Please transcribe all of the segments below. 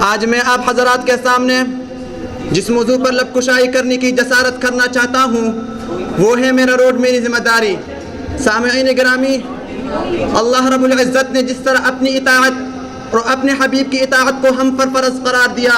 آج میں آپ حضرات کے سامنے جس موضوع پر لب کشائی کرنے کی جسارت کرنا چاہتا ہوں وہ ہے میرا روڈ میری ذمہ داری۔ سامعین گرامی، اللہ رب العزت نے جس طرح اپنی اطاعت اور اپنے حبیب کی اطاعت کو ہم پر فرض قرار دیا،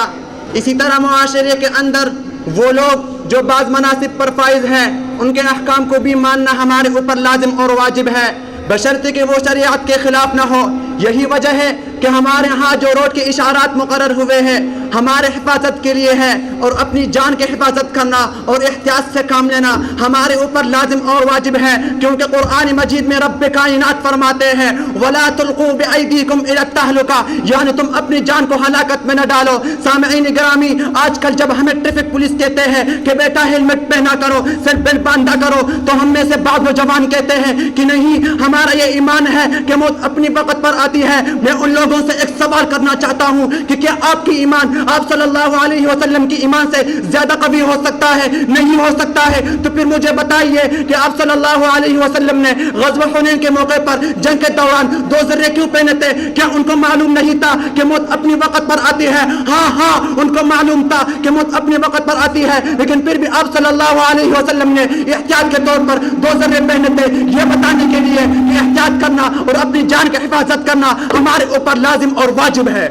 اسی طرح معاشرے کے اندر وہ لوگ جو بعض مناصب پر فائز ہیں ان کے احکام کو بھی ماننا ہمارے اوپر لازم اور واجب ہے، بشرطے کہ وہ شریعت کے خلاف نہ ہو۔ یہی وجہ ہے کہ ہمارے ہاں جو روڈ کے اشارات مقرر ہوئے ہیں ہمارے حفاظت کے لیے ہے، اور اپنی جان کی حفاظت کرنا اور احتیاط سے کام لینا ہمارے اوپر لازم اور واجب ہے، کیونکہ قرآن مجید میں رب کائنات فرماتے ہیں وَلَا تُلْقُوا بِأَيْدِيكُمْ إِلَى التَّهْلُكَةِ، یعنی تم اپنی جان کو ہلاکت میں نہ ڈالو۔ سامعین گرامی، آج کل جب ہمیں ٹریفک پولیس کہتے ہیں کہ بیٹا ہیلمٹ پہنا کرو، سیٹ بیلٹ باندھا کرو، تو ہم میں سے بعض نوجوان کہتے ہیں کہ نہیں، ہمارا یہ ایمان ہے کہ موت اپنی وقت پر آتی ہے۔ میں ان لوگوں سے ایک سوال کرنا چاہتا ہوں کہ کیا آپ کی ایمان آپ صلی اللہ علیہ وسلم کی ایمان سے زیادہ قوی ہو سکتا ہے؟ نہیں ہو سکتا ہے۔ تو پھر مجھے بتائیے کہ آپ صلی اللہ علیہ وسلم نے غزوہ حنین کے موقع پر جنگ کے دوران 2 ذرے کیوں پہنے تھے؟ کیا ان کو معلوم نہیں تھا کہ موت اپنی وقت پر آتی ہے؟ ہاں ان کو معلوم تھا کہ موت اپنی وقت پر آتی ہے، لیکن پھر بھی آپ صلی اللہ علیہ وسلم نے احتیاط کے طور پر 2 ذرے پہنے تھے، یہ بتانے کے لیے کہ احتیاط کرنا اور اپنی جان کی حفاظت کرنا ہمارے اوپر لازم اور واجب ہے۔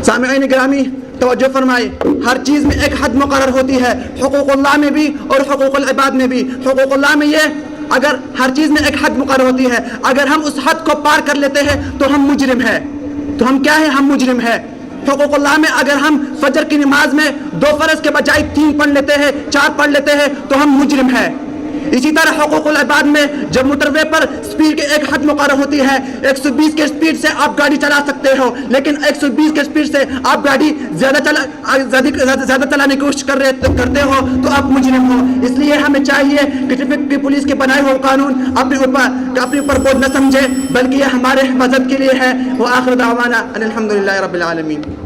سامعین گرامی، توجہ فرمائے، ہر چیز میں ایک حد مقرر ہوتی ہے، حقوق اللہ میں بھی اور حقوق العباد میں بھی۔ حقوق اللہ میں یہ اگر ہر چیز میں ایک حد مقرر ہوتی ہے، اگر ہم اس حد کو پار کر لیتے ہیں تو ہم مجرم ہیں۔ تو ہم کیا ہیں؟ ہم مجرم ہیں۔ حقوق اللہ میں اگر ہم فجر کی نماز میں 2 فرض کے بجائے 3 پڑھ لیتے ہیں، 4 پڑھ لیتے ہیں تو ہم مجرم ہیں۔ اسی طرح حقوق العباد میں جب موٹر وے پر سپیڈ کی ایک حد مقرر ہوتی ہے، 120 کے سپیڈ سے آپ گاڑی چلا سکتے ہو، لیکن 120 کے سپیڈ سے آپ گاڑی زیادہ چلانے کی کوشش کرتے ہو تو آپ مجرم ہو۔ اس لیے ہمیں چاہیے کہ ٹریفک کی پولیس کے بنائے ہوئے قانون اپنے اوپر بوجھ نہ سمجھے، بلکہ یہ ہمارے حفاظت کے لیے ہے۔ وآخر دعوانا ان الحمد للہ رب العالمین۔